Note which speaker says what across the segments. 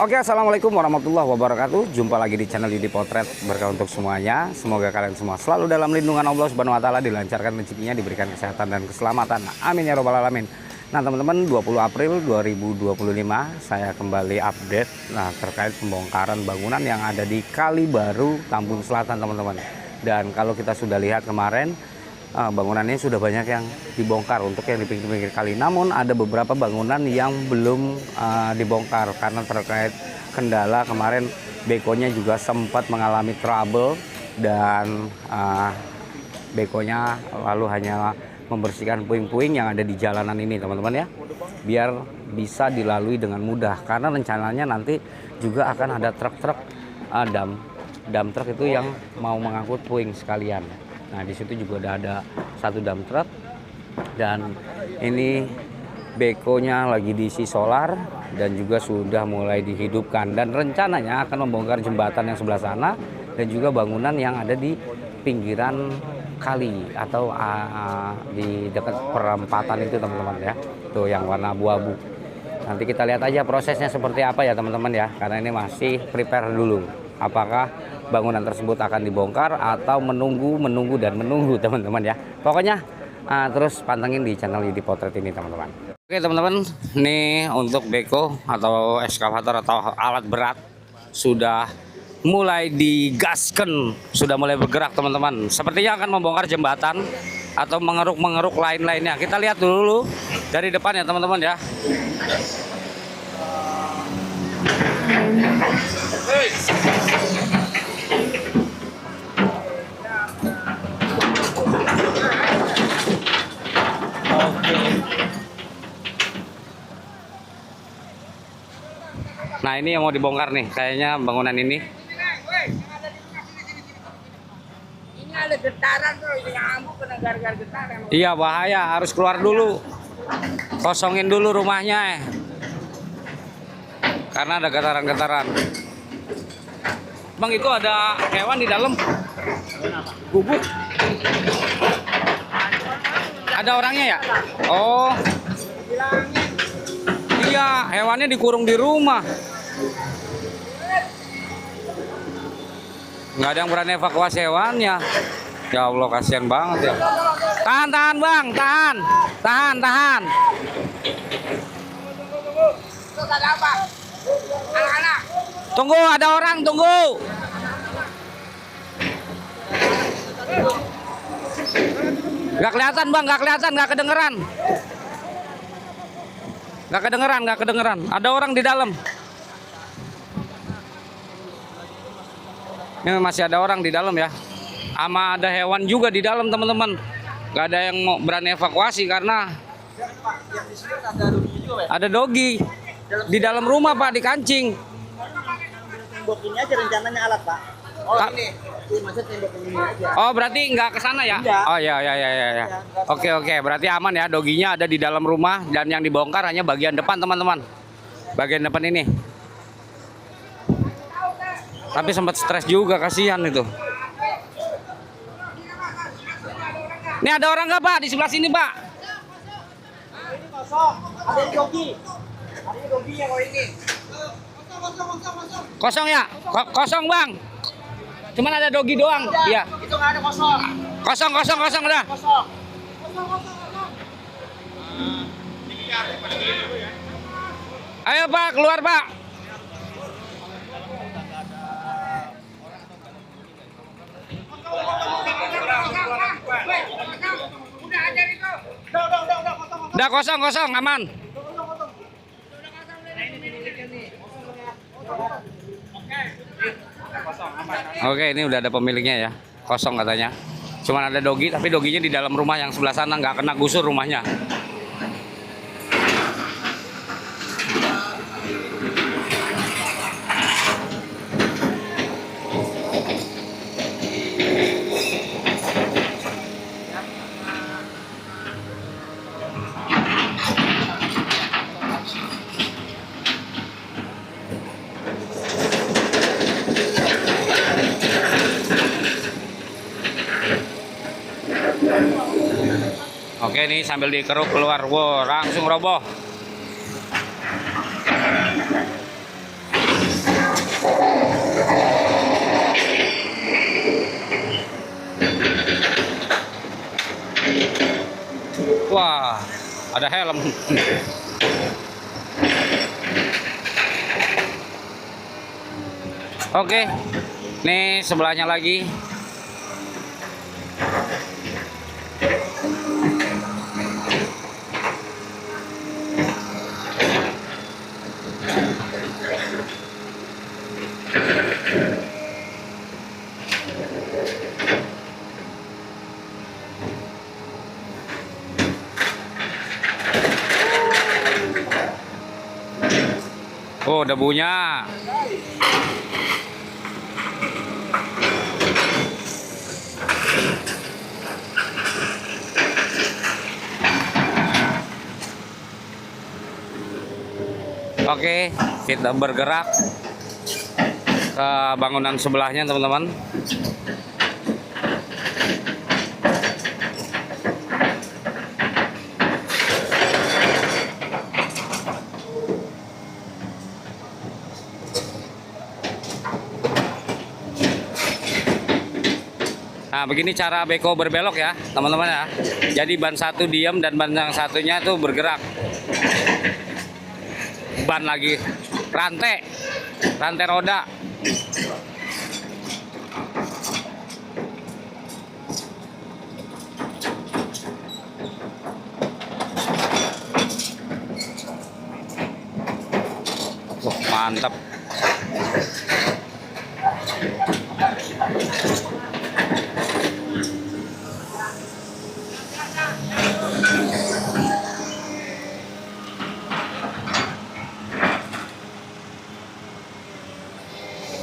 Speaker 1: Oke, assalamualaikum warahmatullahi wabarakatuh. Jumpa lagi di channel Yudi Potret. Berkah untuk semuanya. Semoga kalian semua selalu dalam lindungan Allah Subhanahu Wa Taala, dilancarkan rezekinya, diberikan kesehatan dan keselamatan. Amin ya robbal alamin. Nah teman-teman, 20 April 2025 saya kembali update terkait pembongkaran bangunan yang ada di Kali Baru, Tambun Selatan teman-teman. Dan kalau kita sudah lihat kemarin, bangunannya sudah banyak yang dibongkar untuk yang di pinggir-pinggir kali. Namun ada beberapa bangunan yang belum dibongkar karena terkait kendala kemarin. Bekonya juga sempat mengalami trouble dan bekonya lalu hanya membersihkan puing-puing yang ada di jalanan ini teman-teman ya, biar bisa dilalui dengan mudah. Karena rencananya nanti juga akan ada truk-truk dump truck itu yang mau mengangkut puing sekalian. Nah di situ juga ada satu dump truck dan ini bekonya lagi diisi solar dan juga sudah mulai dihidupkan, dan rencananya akan membongkar jembatan yang sebelah sana dan juga bangunan yang ada di pinggiran kali atau di dekat perempatan itu teman-teman ya, tuh yang warna abu-abu. Nanti kita lihat aja prosesnya seperti apa ya teman-teman ya, karena ini masih prepare dulu apakah bangunan tersebut akan dibongkar atau menunggu teman-teman ya. Pokoknya terus pantengin di channel Yudi Potret ini teman-teman. Oke teman-teman, nih untuk beko atau eskavator atau alat berat sudah mulai digaskan, sudah mulai bergerak teman-teman. Sepertinya akan membongkar jembatan atau mengeruk lain-lainnya. Kita lihat dulu dari depan ya teman-teman ya. Nah ini yang mau dibongkar nih, kayaknya bangunan ini.
Speaker 2: Ini ada getaran tuh, nyamuk kena gara-gara getaran.
Speaker 1: Iya bahaya, harus keluar dulu, kosongin dulu rumahnya karena ada getaran-getaran. Bang itu ada hewan di dalam, gubuk. Ada orangnya ya? Oh, iya hewannya dikurung di rumah. Nggak ada yang berani evakuasi hewannya. Ya Allah kasihan banget ya. Tahan bang, tahan.
Speaker 2: Terus ada apa? Anak-anak.
Speaker 1: Tunggu, ada orang, tunggu. Nggak kelihatan bang, nggak kedengeran. Nggak kedengeran. Ada orang di dalam. Ini masih ada orang di dalam ya. Sama ada hewan juga di dalam teman-teman. Nggak ada yang mau berani evakuasi karena ada dogi di dalam rumah pak, di kancing.
Speaker 2: Tembok ini aja rencananya alat pak. Oh ini maksud tembok ini aja.
Speaker 1: Oh berarti nggak ke sana ya?
Speaker 2: Enggak.
Speaker 1: Oh ya. Oke, berarti aman ya, doginya ada di dalam rumah dan yang dibongkar hanya bagian depan teman-teman. Bagian depan ini. Tapi sempat stres juga, kasihan itu. Ini ada orang nggak pak di sebelah sini pak?
Speaker 2: Ini kosong. Ada yang dogi. Ada dogi yang ini.
Speaker 1: Kosong ya? Kosong bang. Cuman ada dogi doang. Iya.
Speaker 2: Itu nggak ada kosong.
Speaker 1: Kosong udah.
Speaker 2: Kosong.
Speaker 1: Ayo pak, keluar pak. Udah kosong, aman. Oke, ini udah ada pemiliknya ya. Kosong katanya. Cuman ada dogi, tapi doginya di dalam rumah yang sebelah sana, nggak kena gusur rumahnya. Oke nih sambil dikeruk keluar, wow langsung roboh. Ada helm. Oke, nih sebelahnya lagi. Oh, debunya. Oke, kita bergerak ke bangunan sebelahnya, teman-teman. Nah, begini cara beko berbelok ya, teman-teman ya. Jadi ban satu diam dan ban yang satunya tuh bergerak. Ban lagi, rantai roda. Wah, mantap.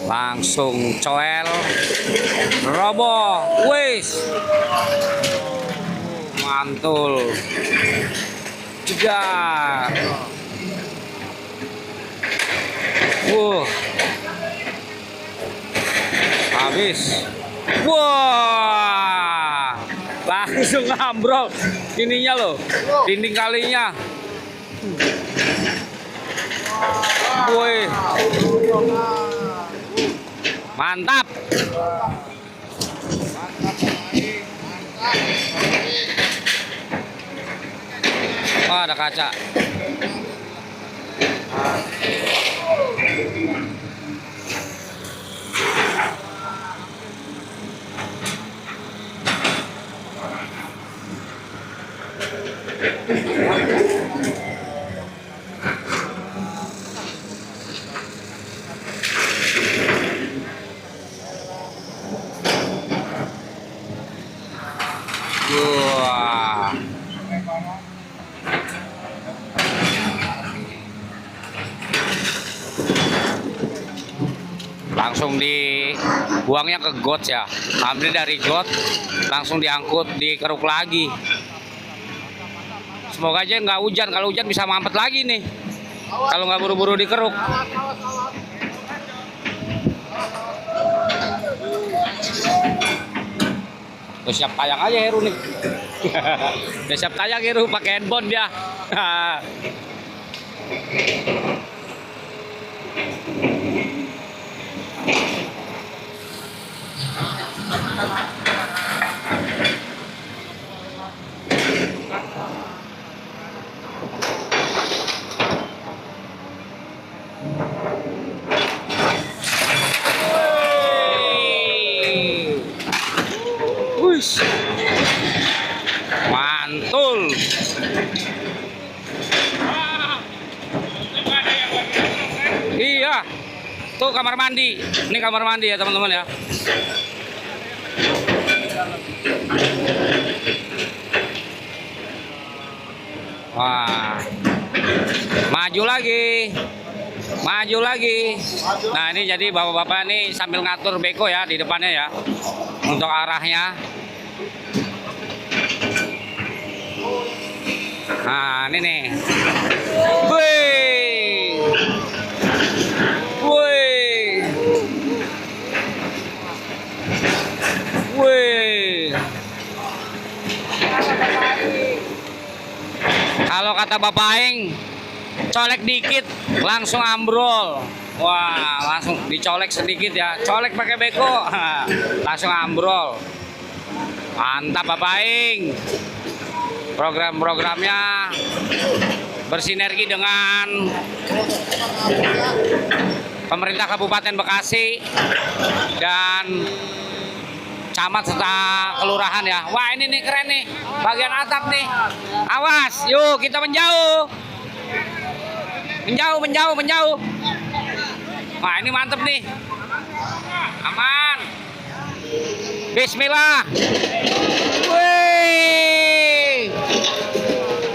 Speaker 1: Langsung coel, roboh, wis, mantul, jegar, habis, wah, langsung ambrol, ininya loh, dinding kalinya, woi. Mantap. Oh, ada kaca. Wah. Langsung dibuangnya ke got ya. Ambil dari got, langsung diangkut, dikeruk lagi. Semoga aja nggak hujan. Kalau hujan bisa mampet lagi nih. Kalau nggak buru-buru dikeruk. Tuh, siap tayang aja Heru nih. Udah siap tayang Heru pakai handphone dia. Wush. Mantul. Iya. Tuh kamar mandi. Ini kamar mandi ya teman-teman ya. Wah. Maju lagi. Maju lagi. Nah, ini jadi bapak-bapak nih sambil ngatur beko ya di depannya ya. Untuk arahnya. Nah, ini nih. Wih. Wih. Wih. Kalau kata Bapak Aing, colek dikit langsung ambrol. Wah, langsung dicolek sedikit ya. Colek pakai beko. Langsung ambrol. Mantap Bapak Aing. program-programnya bersinergi dengan pemerintah Kabupaten Bekasi dan camat serta kelurahan ya. Wah ini nih keren nih, bagian atap nih. Awas, yuk kita menjauh. Menjauh. Wah ini mantep nih. Aman. Bismillah. Wih.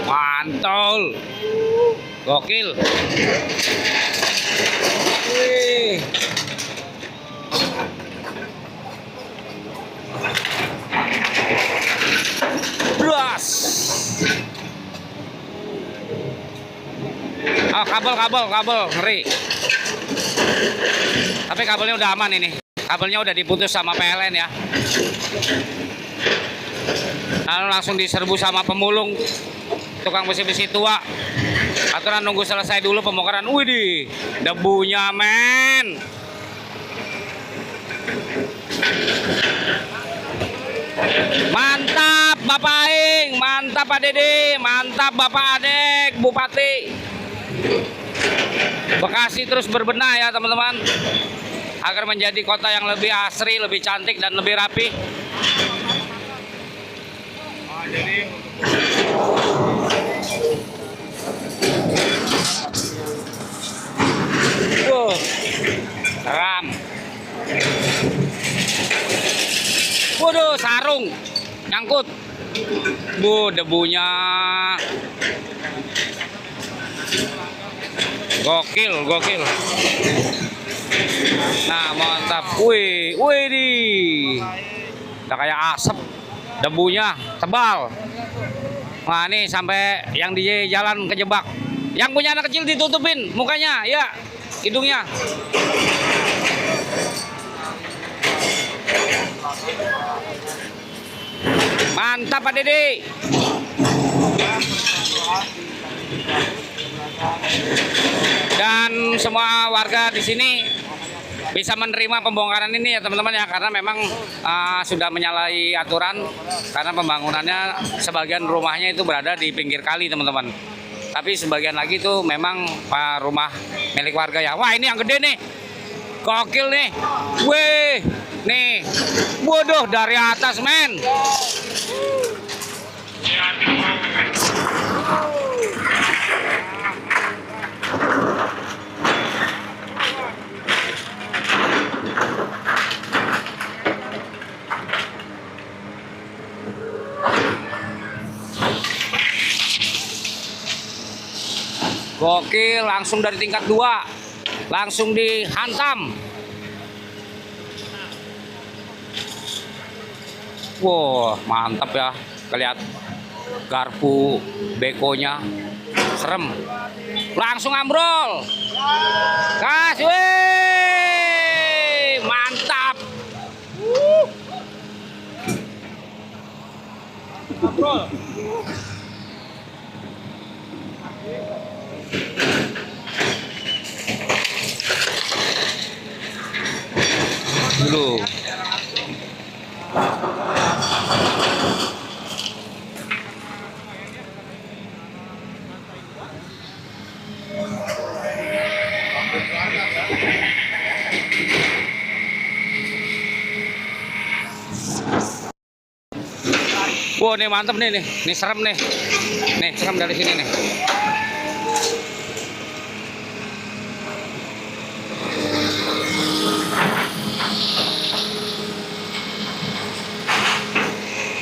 Speaker 1: Mantul. Gokil. Wih. Bras. Oh, kabel ngeri. Tapi kabelnya udah aman ini. Kabelnya udah diputus sama PLN ya. Lalu langsung diserbu sama pemulung tukang besi-besi tua. Aturan nunggu selesai dulu pembongkaran. Widih, debunya men. Mantap Bapak Aing, mantap Pak Dede, mantap Bapak Adek, Bupati. Bekasi terus berbenah ya teman-teman, agar menjadi kota yang lebih asri, lebih cantik dan lebih rapi. Ram. Waduh, sarung nyangkut. Debunya. Gokil. Nah, mantap. Wih di. Udah kayak asap. Debunya tebal. Nah, ini sampai yang di jalan kejebak. Yang punya anak kecil ditutupin mukanya, ya, hidungnya. Mantap Pak Dede. Dan semua warga di sini bisa menerima pembongkaran ini ya teman-teman ya, karena memang sudah menyalahi aturan, karena pembangunannya sebagian rumahnya itu berada di pinggir kali teman-teman. Tapi sebagian lagi itu memang rumah milik warga ya. Wah ini yang gede nih, gokil nih. Wih, nih, bodoh dari atas men. Gokil, langsung dari tingkat 2 langsung dihantam. Wah, mantap ya. Kelihat garpu bekonya serem. Langsung ambrol. Gas, weh. Mantap. Ambrol. Dulu. Wow, nih mantep nih, nih serem nih, serem dari sini nih.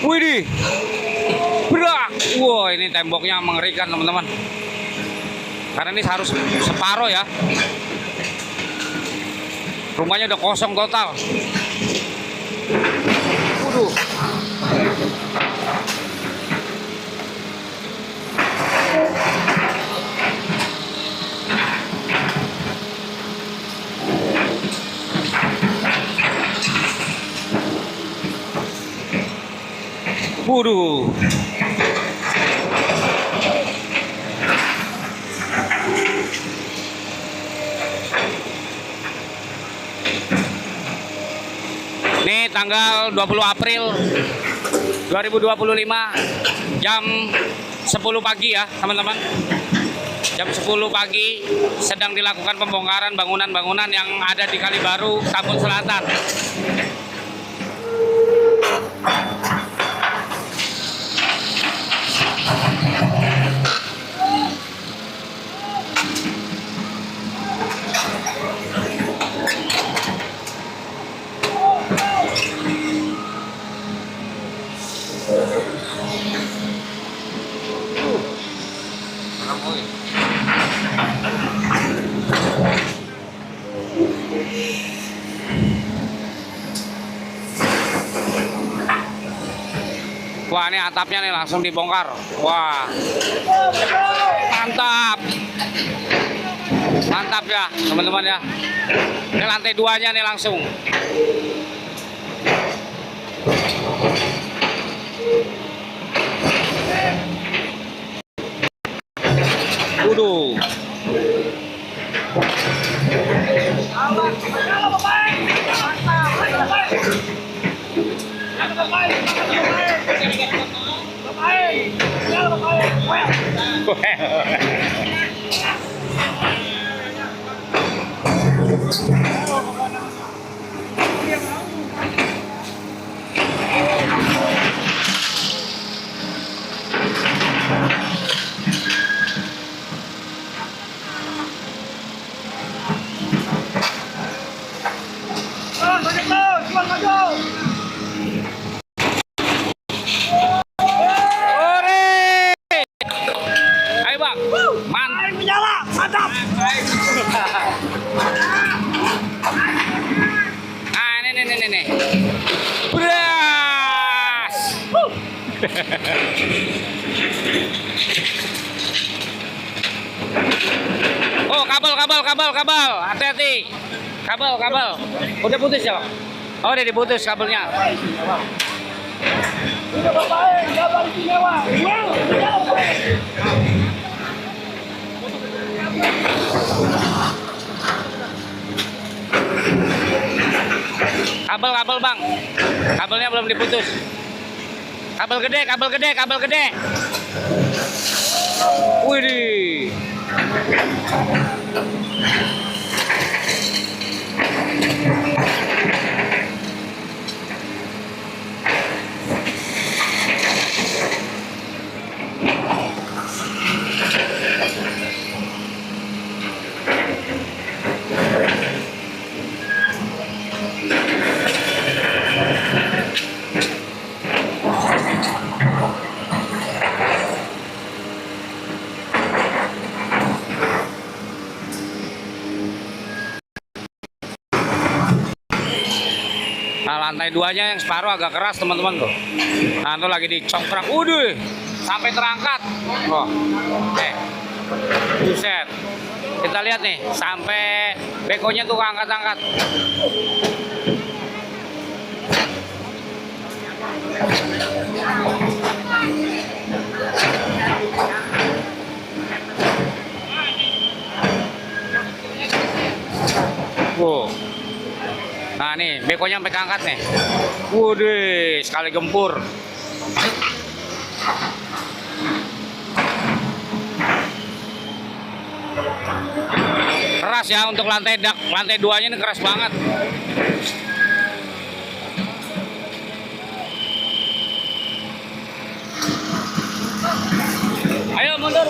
Speaker 1: Widih, berak. Wow, ini temboknya mengerikan teman-teman. Karena ini harus separuh ya. Rumahnya udah kosong total. Waduh. Waduh. Ini tanggal 20 April 2025. jam 10 pagi ya teman-teman. Jam 10 pagi sedang dilakukan pembongkaran bangunan-bangunan yang ada di Kalibaru, Tambun Selatan. Wah, ini atapnya nih langsung dibongkar. Wah, mantap, mantap ya teman-teman ya. Ini lantai 2-nya nih langsung. Waduh. Ayo bang, mantap, menyala, mantap. Ah, ini, beras. Oh, kabel, hati-hati, kabel. Udah putus ya bang? Oh, udah diputus kabelnya. Udah bapak, kabar istimewa. Kabel bang, kabelnya belum diputus. Kabel gede. Widih. Nah, lantai 2-nya yang separuh agak keras teman-teman tuh. Nah, itu lagi dicongkrak. Udah, sampai terangkat. Oh, buset. Kita lihat nih, sampai bekonya tuh angkat-angkat. Wow. Nah nih, bekonya sampai keangkat nih. Waduh, sekali gempur. Keras ya untuk lantai 2-nya ini keras banget. Ayo mundur.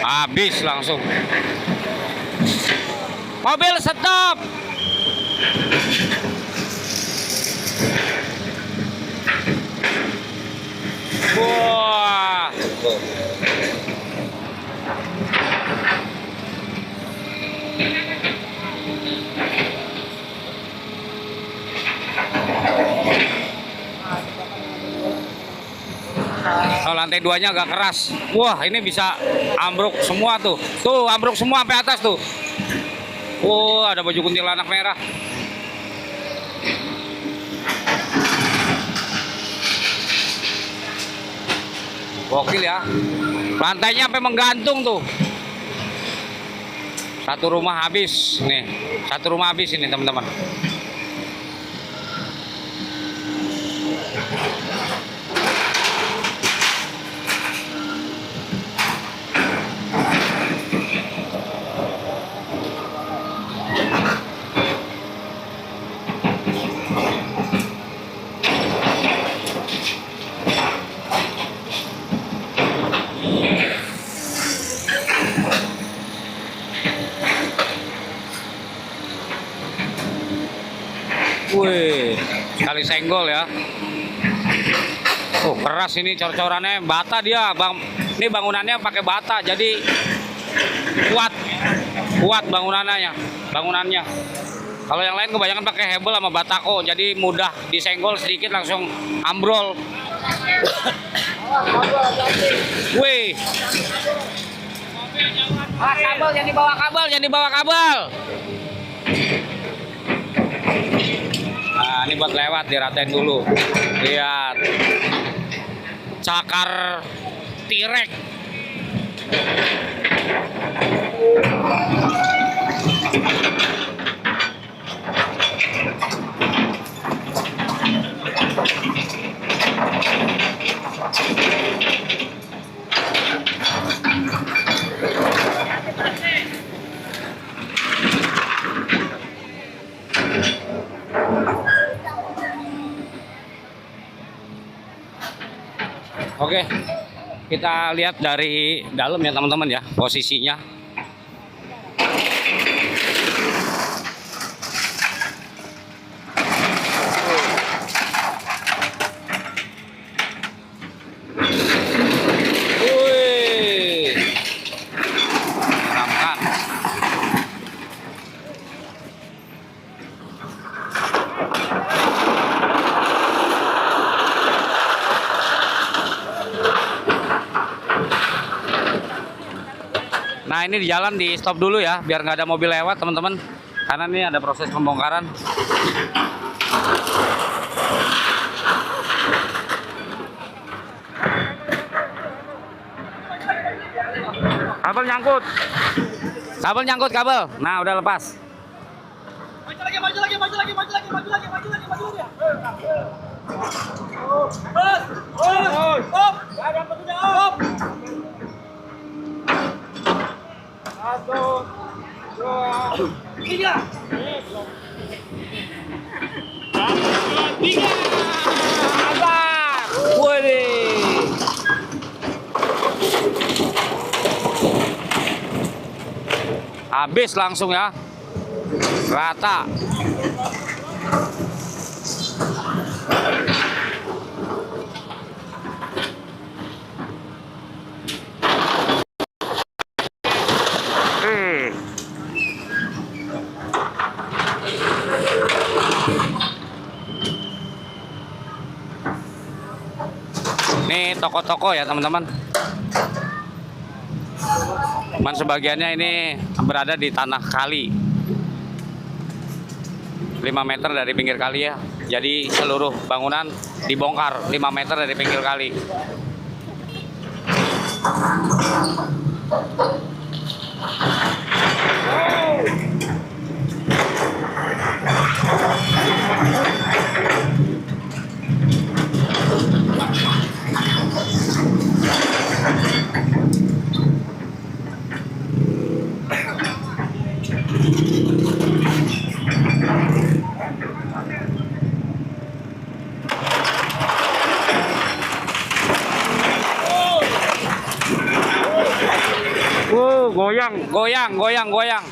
Speaker 1: Habis langsung. Mobil stop. Wah. Oh, lantai 2-nya agak keras. Wah, ini bisa Ambruk semua tuh. Tuh, ambruk semua sampai atas tuh. Oh, ada baju kuntilanak merah. Gokil ya. Lantainya sampai menggantung tuh. Satu rumah habis nih. Satu rumah habis ini, teman-teman. Wih, sekali senggol ya. Oh, keras ini cor-corannya, bata dia, Bang. Ini bangunannya pakai bata, jadi kuat. Kuat bangunannya. Kalau yang lain kebanyakan pakai hebel sama batako, jadi mudah disenggol sedikit langsung ambrol. Wih. Kabel, jangan dibawa kabel. Nah, ini buat lewat diratain dulu. Lihat. Cakar tirek. Oke, kita lihat dari dalam ya teman-teman ya, posisinya. Wih, menyeramkan. Nah, ini di jalan di stop dulu ya, biar nggak ada mobil lewat teman-teman. Karena ini ada proses pembongkaran. Kabel nyangkut. Nah, udah lepas.
Speaker 2: Maju lagi. Satu, dua, tiga.
Speaker 1: Abang. Waduh. Habis langsung ya. Rata. Ini toko-toko ya teman-teman. Cuman sebagiannya ini berada di tanah kali 5 meter dari pinggir kali ya. Jadi seluruh bangunan dibongkar 5 meter dari pinggir kali. Goyang.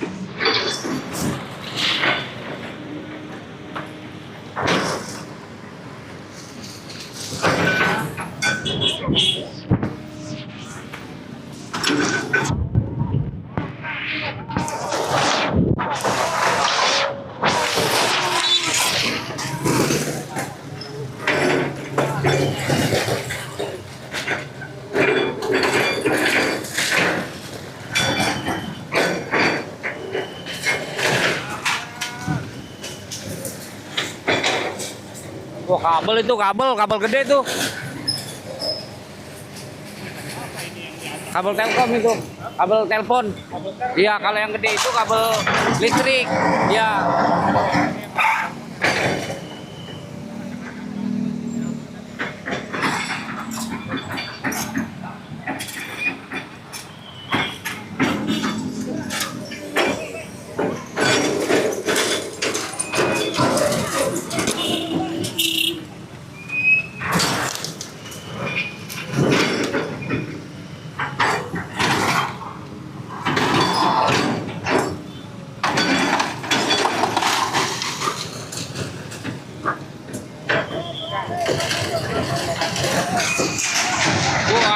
Speaker 1: Wah, kabel itu, kabel gede tuh. Kabel Telkom itu, kabel telepon. Iya, kalau yang gede itu kabel listrik. Iya.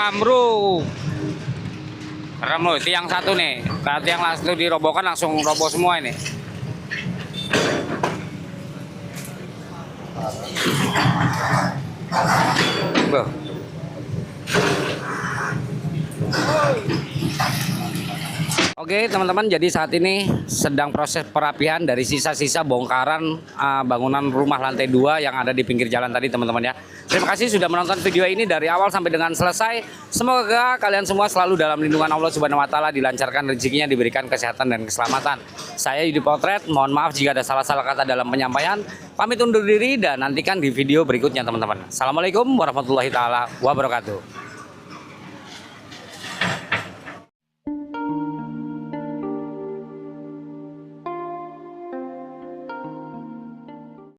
Speaker 1: Amru. Keren loh, tiang satu nih. Kalau tiang langsung dirobohkan langsung roboh semua ini. Boh. Oke teman-teman, jadi saat ini sedang proses perapihan dari sisa-sisa bongkaran bangunan rumah lantai 2 yang ada di pinggir jalan tadi teman-teman ya. Terima kasih sudah menonton video ini dari awal sampai dengan selesai. Semoga kalian semua selalu dalam lindungan Allah Subhanahu wa taala, dilancarkan rezekinya, diberikan kesehatan dan keselamatan. Saya Yudi Potret, mohon maaf jika ada salah-salah kata dalam penyampaian. Pamit undur diri dan nantikan di video berikutnya teman-teman. Assalamualaikum warahmatullahi taala wabarakatuh.